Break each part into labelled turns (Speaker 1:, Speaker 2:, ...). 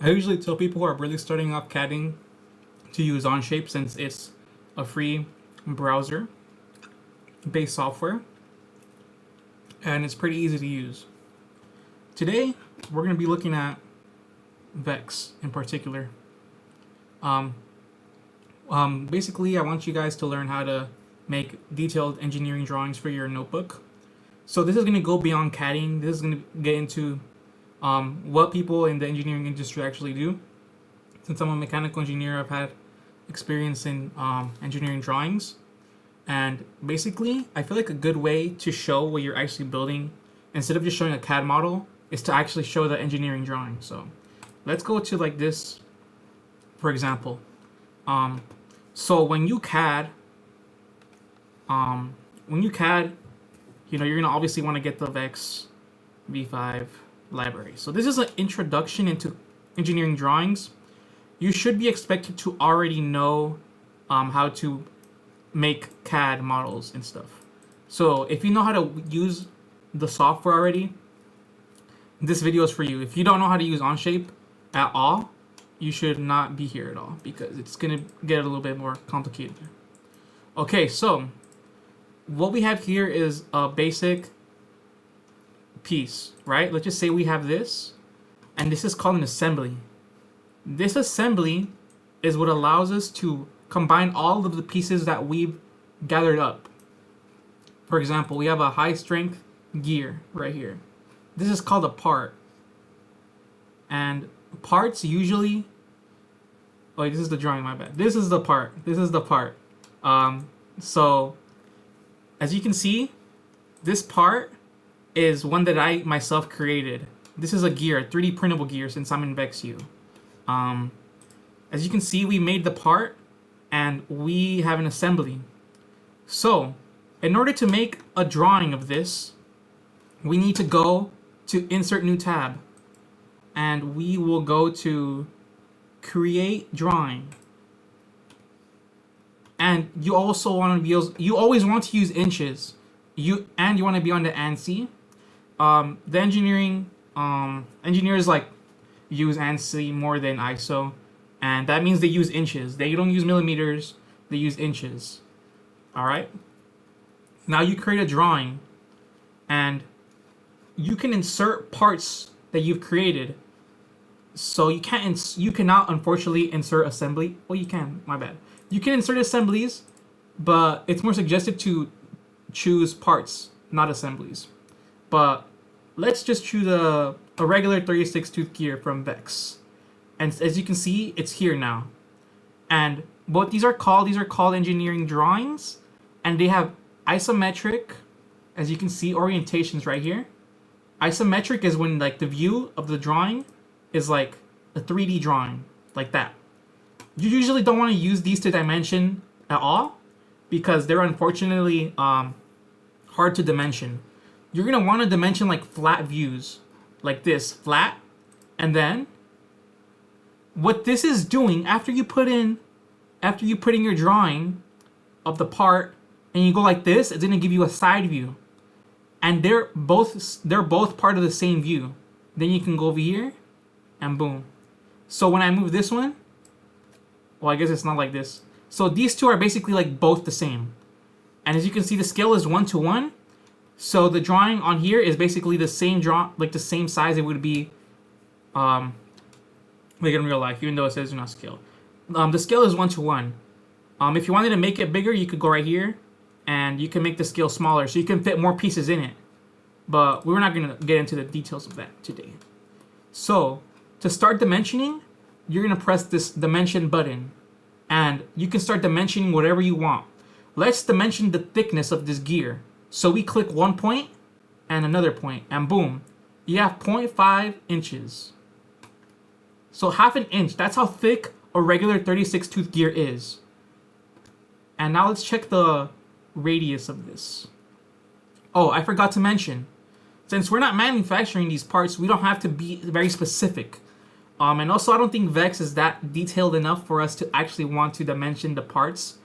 Speaker 1: I usually tell people who are really starting off CADing to use onshape since it's a free browser based software and it's pretty easy to use. Today we're going to be looking at VEX in particular. Basically I want you guys to learn how to make detailed engineering drawings for your notebook. So this is going to go beyond CADing. This is going to get into what people in the engineering industry actually do. Since I'm a mechanical engineer, I've had experience in engineering drawings. And basically, I feel like a good way to show what you're actually building, instead of just showing a CAD model, is to actually show the engineering drawing. So let's go to like this, for example. So when you CAD, you know, you're gonna obviously want to get the VEX V5 library. So this is an introduction into engineering drawings. You should be expected to already know how to make CAD models and stuff. So if you know how to use the software already, this video is for you. If you don't know how to use onshape at all, you should not be here at all because it's gonna get a little bit more complicated. Okay, so what we have here is a basic piece, right? Let's just say we have this, and this is called an assembly. This assembly is what allows us to combine all of the pieces that we've gathered up. For example, we have a high strength gear right here. This is called a part. And parts usually, oh, this is the drawing, my bad. This is the part. This is the part. So as you can see, this part is one that I myself created. This is a gear, a 3D printable gear, since I'm in VEXU. As you can see, we made the part and we have an assembly. So in order to make a drawing of this, we need to go to insert new tab, and we will go to create drawing. And you also want to be, you always want to use inches. You want to be on the ANSI. The engineers like use ANSI more than ISO, and that means they use inches. They don't use millimeters, they use inches. All right. Now you create a drawing, and you can insert parts that you've created. So you cannot unfortunately insert assembly. Well, you can. My bad. You can insert assemblies, but it's more suggested to choose parts, not assemblies. But let's just choose a regular 36 tooth gear from VEX. And as you can see, it's here now. And what these are called engineering drawings. And they have isometric, as you can see, orientations right here. Isometric is when like the view of the drawing is like a 3D drawing, like that. You usually don't want to use these to dimension at all because they're unfortunately hard to dimension. You're gonna want to dimension like flat views, like this, flat, and then what this is doing after you put in your drawing of the part and you go like this, it's gonna give you a side view, and they're both part of the same view. Then you can go over here, and boom. So when I move this one, well, I guess it's not like this. So these two are basically like both the same. And as you can see, the scale is 1:1. So the drawing on here is basically the same like the same size it would be like in real life, even though it says do not scale. The scale is 1:1. If you wanted to make it bigger, you could go right here and you can make the scale smaller so you can fit more pieces in it. But we're not gonna get into the details of that today. So to start dimensioning, you're gonna press this dimension button, and you can start dimensioning whatever you want. Let's dimension the thickness of this gear. So we click one point and another point, and boom, you have 0.5 inches. So half an inch, that's how thick a regular 36 tooth gear is. And now let's check the radius of this. Oh, I forgot to mention, since we're not manufacturing these parts, we don't have to be very specific. And also, I don't think VEX is that detailed enough for us to actually want to dimension the parts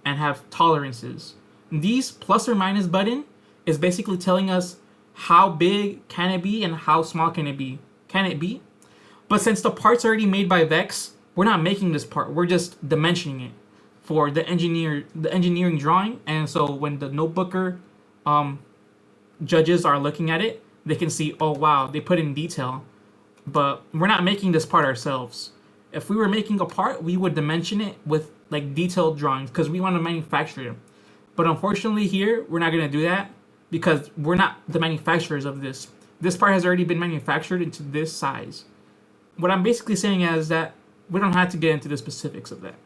Speaker 1: and have tolerances. These plus or minus button is basically telling us how big can it be and how small can it be. But since the part's already made by VEX, we're not making this part. We're just dimensioning it for the engineering drawing. And so when the notebooker judges are looking at it, they can see, oh wow, they put in detail. But we're not making this part ourselves. If we were making a part, we would dimension it with like detailed drawings because we want to manufacture it. But unfortunately here, we're not going to do that because we're not the manufacturers of this. This part has already been manufactured into this size. What I'm basically saying is that we don't have to get into the specifics of that.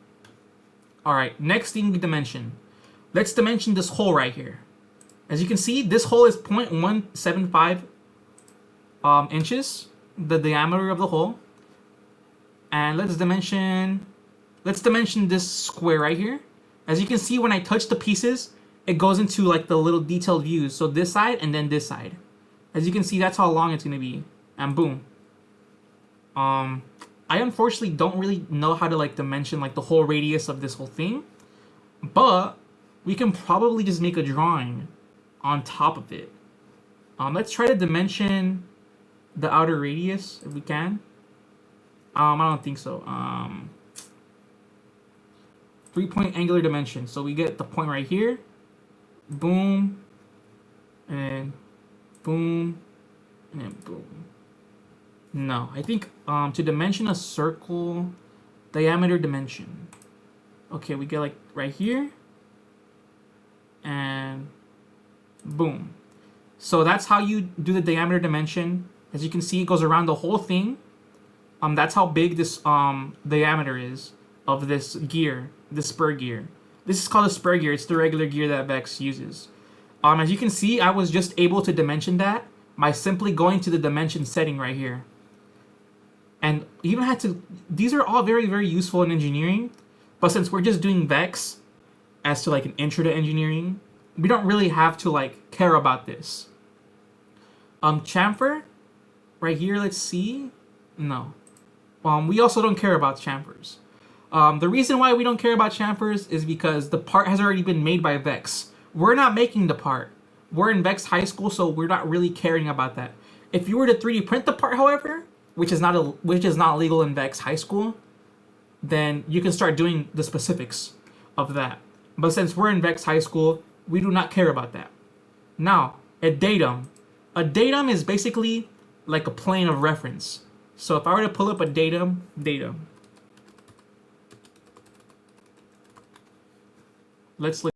Speaker 1: Alright, next thing we dimension. Let's dimension this hole right here. As you can see, this hole is 0.175 inches, the diameter of the hole. And let's dimension this square right here. As you can see, when I touch the pieces, it goes into like the little detailed views. So this side and then this side. As you can see, that's how long it's gonna be. And boom. I unfortunately don't really know how to like dimension like the whole radius of this whole thing. But we can probably just make a drawing on top of it. Let's try to dimension the outer radius if we can. I don't think so. 3-point angular dimension. So we get the point right here. Boom. And boom. And then boom. No, I think to dimension a circle, diameter dimension. Okay, we get like right here. And boom. So that's how you do the diameter dimension. As you can see, it goes around the whole thing. That's how big this diameter is of this gear, the spur gear. This is called a spur gear. It's the regular gear that VEX uses. As you can see, I was just able to dimension that by simply going to the dimension setting right here. And even had to, these are all very, very useful in engineering. But since we're just doing VEX as to like an intro to engineering, we don't really have to like care about this. Chamfer, right here, let's see. No. We also don't care about chamfers. The reason why we don't care about chamfers is because the part has already been made by VEX. We're not making the part. We're in VEX High School, so we're not really caring about that. If you were to 3D print the part, however, which is not legal in VEX High School, then you can start doing the specifics of that. But since we're in VEX High School, we do not care about that. Now, a datum. A datum is basically like a plane of reference. So if I were to pull up a datum, let's look.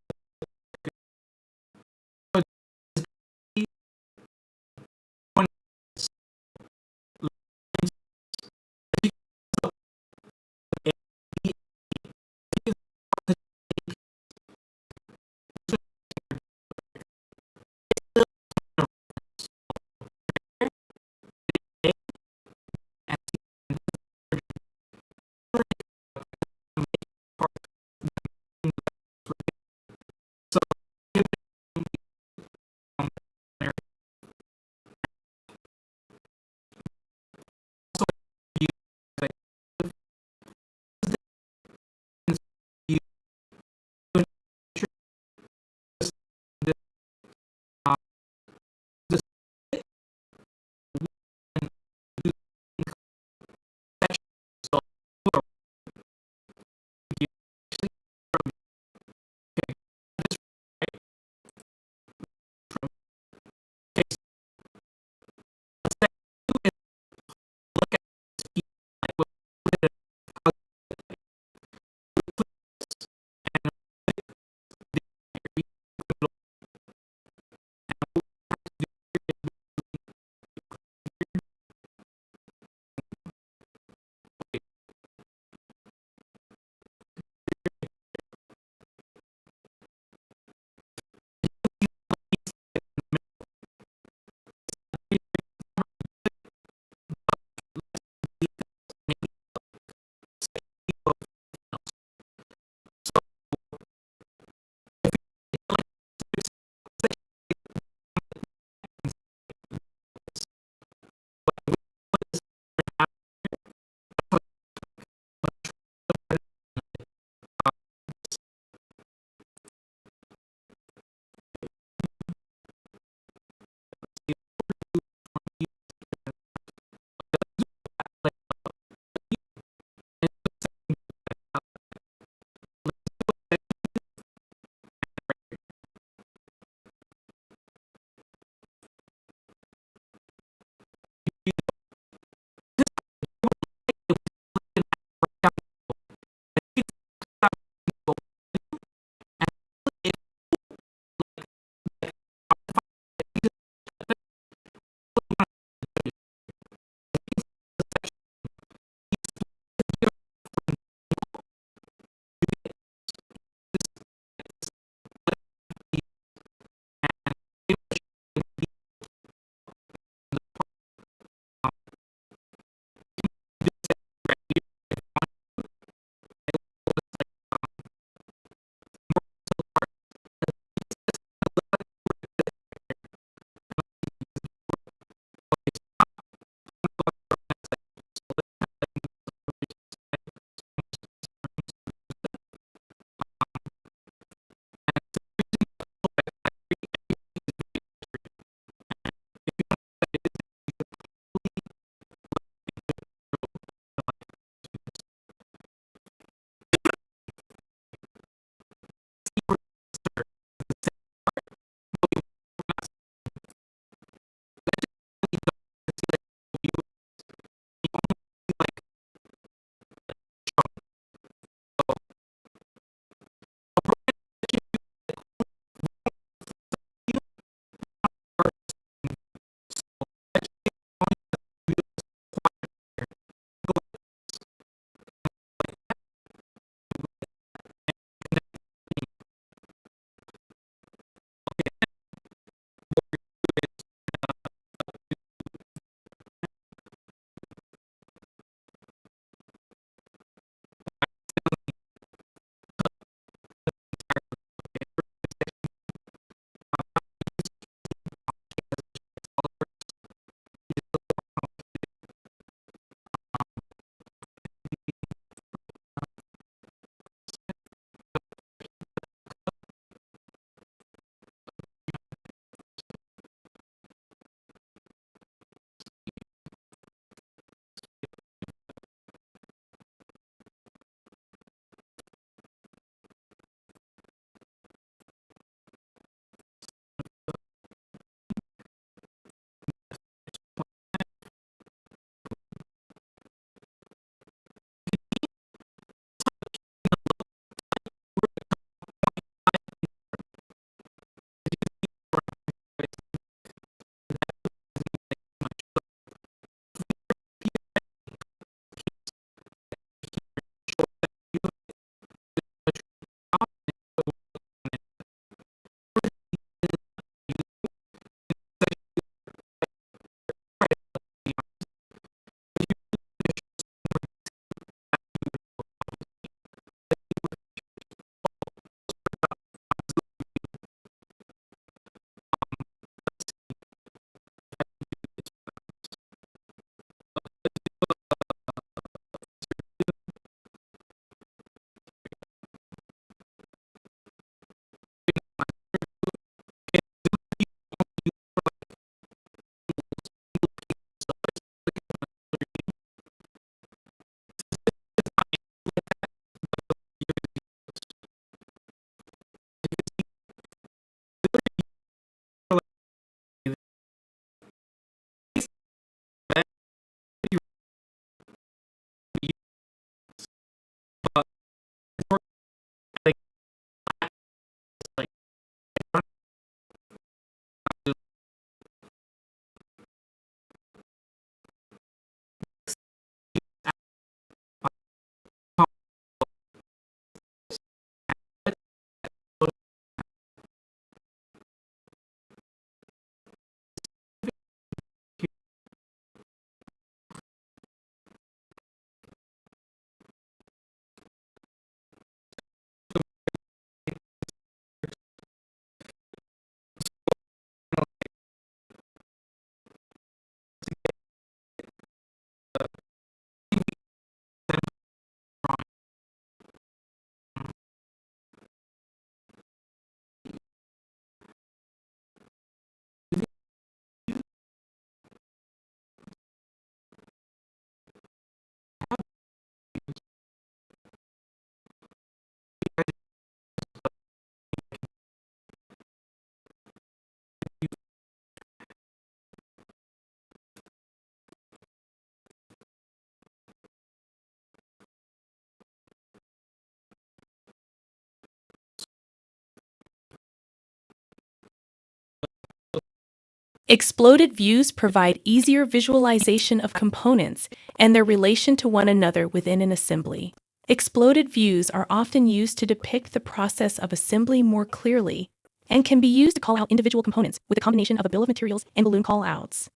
Speaker 2: Exploded views provide easier visualization of components and their relation to one another within an assembly. Exploded views are often used to depict the process of assembly more clearly and can be used to call out individual components with a combination of a bill of materials and balloon callouts.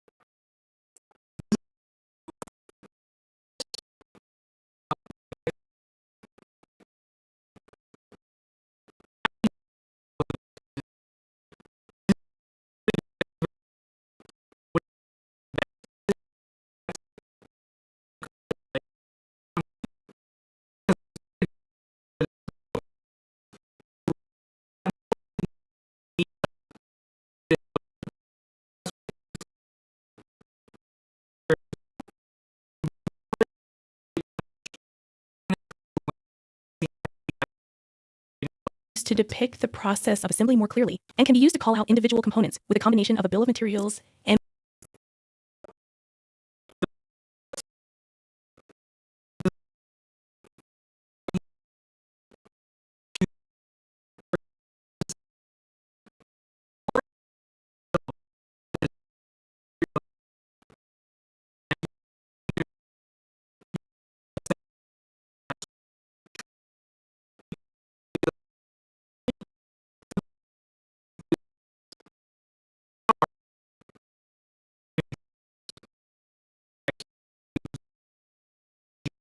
Speaker 2: To depict the process of assembly more clearly and can be used to call out individual components with a combination of a bill of materials and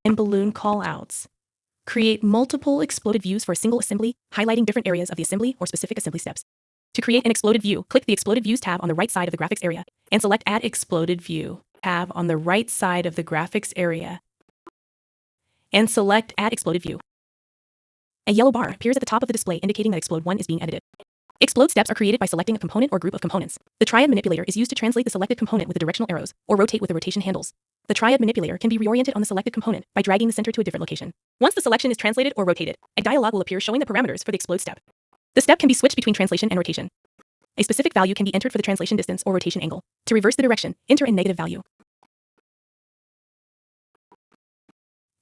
Speaker 2: and balloon callouts. Create multiple exploded views for a single assembly, highlighting different areas of the assembly or specific assembly steps. To create an exploded view, click the Exploded Views tab on the right side of the graphics area and select Add Exploded View tab on the right side of the graphics area and select Add Exploded View. A yellow bar appears at the top of the display indicating that Explode 1 is being edited. Explode steps are created by selecting a component or group of components. The triad manipulator is used to translate the selected component with the directional arrows or rotate with the rotation handles. The triad manipulator can be reoriented on the selected component by dragging the center to a different location. Once the selection is translated or rotated, a dialog will appear showing the parameters for the explode step. The step can be switched between translation and rotation. A specific value can be entered for the translation distance or rotation angle. To reverse the direction, enter a negative value.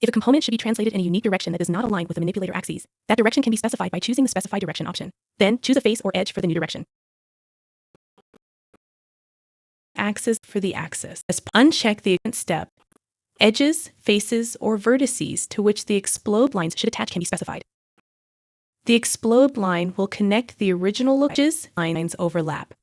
Speaker 2: If a component should be translated in a unique direction that does not align with the manipulator axes, that direction can be specified by choosing the Specify Direction option. Then, choose a face or edge for the new direction. Axis for the axis. Uncheck the step. Edges, faces, or vertices to which the explode lines should attach can be specified. The explode line will connect the original edges, lines overlap.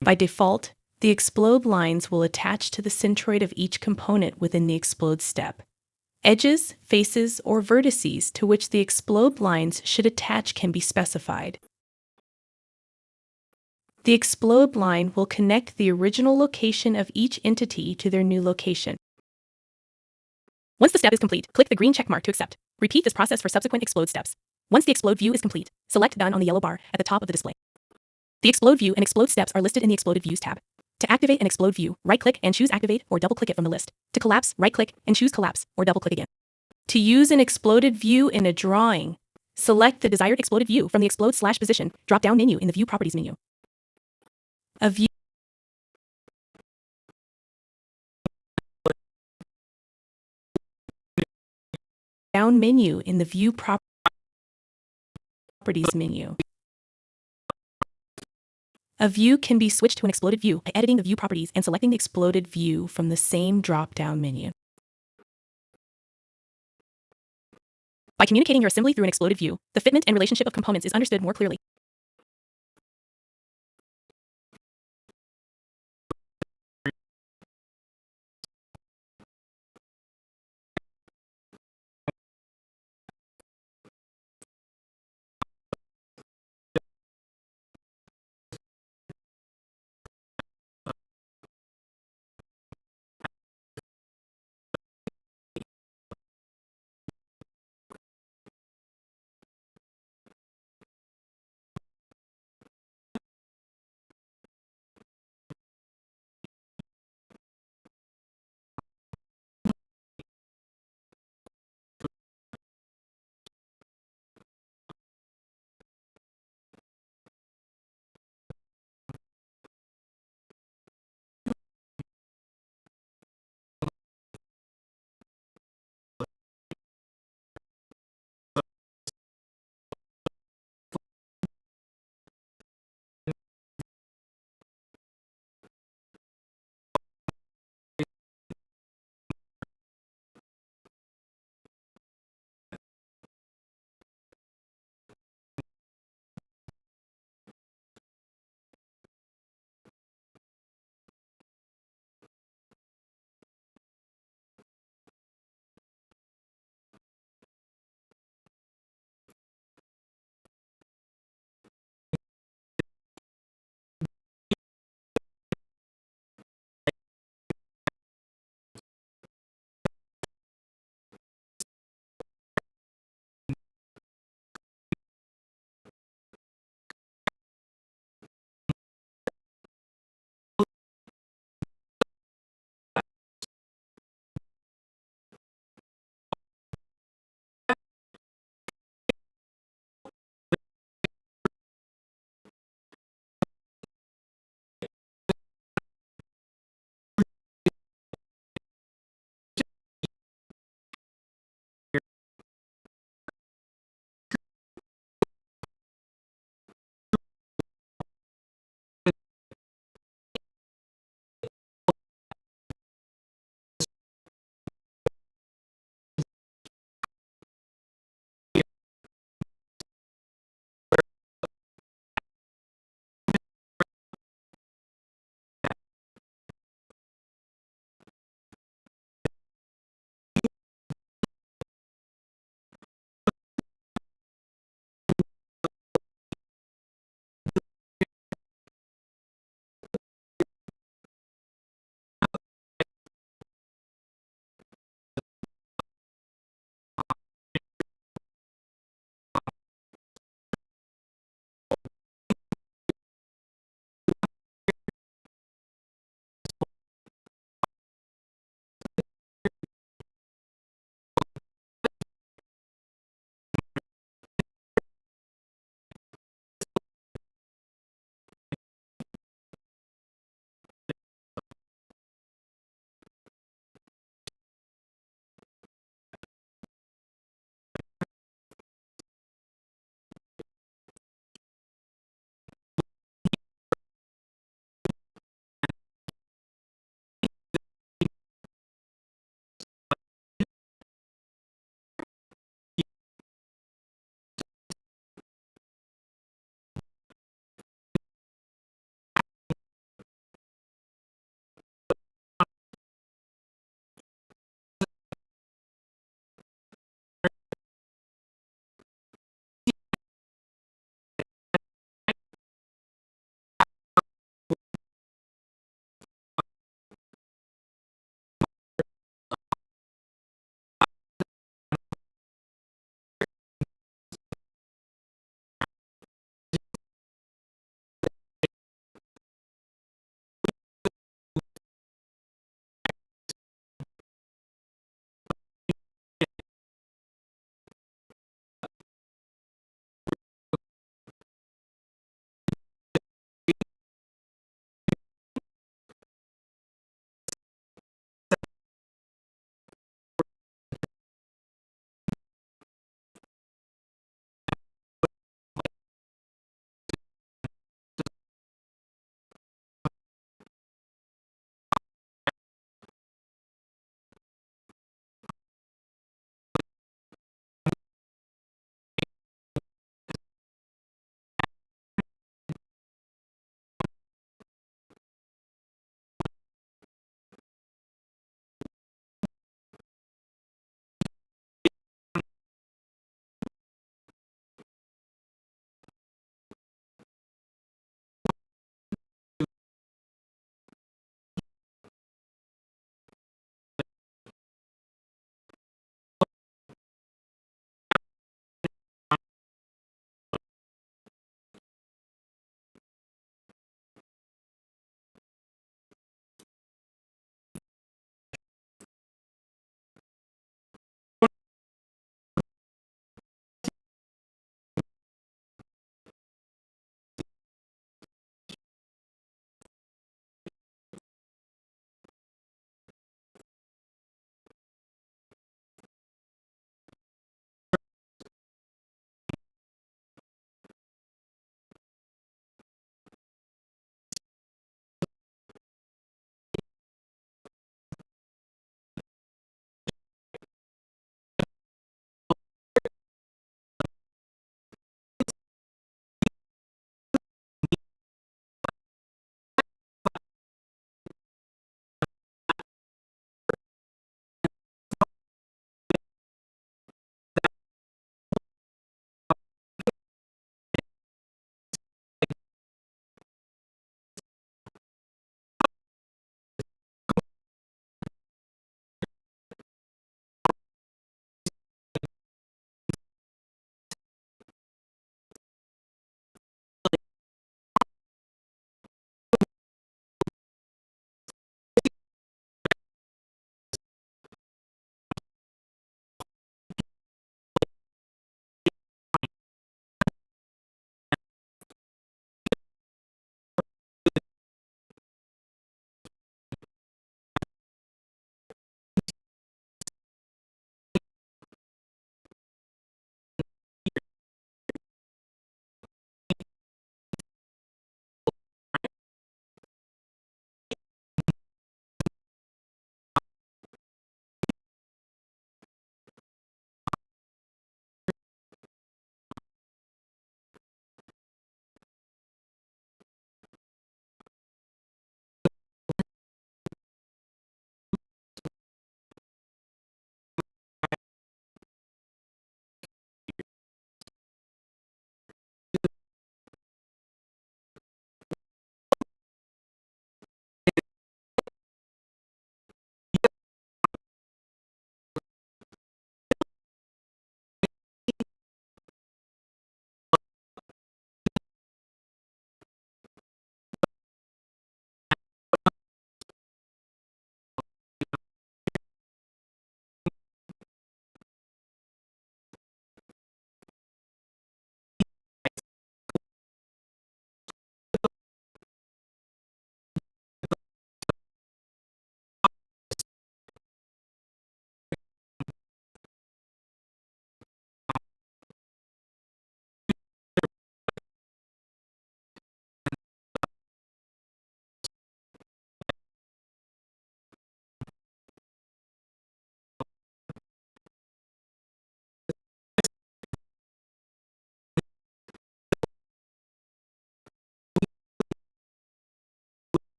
Speaker 2: By default, the explode lines will attach to the centroid of each component within the explode step. Edges, faces, or vertices to which the explode lines should attach can be specified. The explode line will connect the original location of each entity to their new location. Once the step is complete, click the green check mark to accept. Repeat this process for subsequent explode steps. Once the explode view is complete, select Done on the yellow bar at the top of the display. The explode view and explode steps are listed in the Exploded Views tab. To activate an explode view, right-click and choose Activate or double-click it from the list. To collapse, right-click and choose Collapse or double-click again. To use an exploded view in a drawing, select the desired exploded view from the Explode/Position drop-down menu in the View Properties menu. A view down menu in the View Properties menu. A view can be switched to an exploded view by editing the view properties and selecting the exploded view from the same drop-down menu. By communicating your assembly through an exploded view, the fitment and relationship of components is understood more clearly.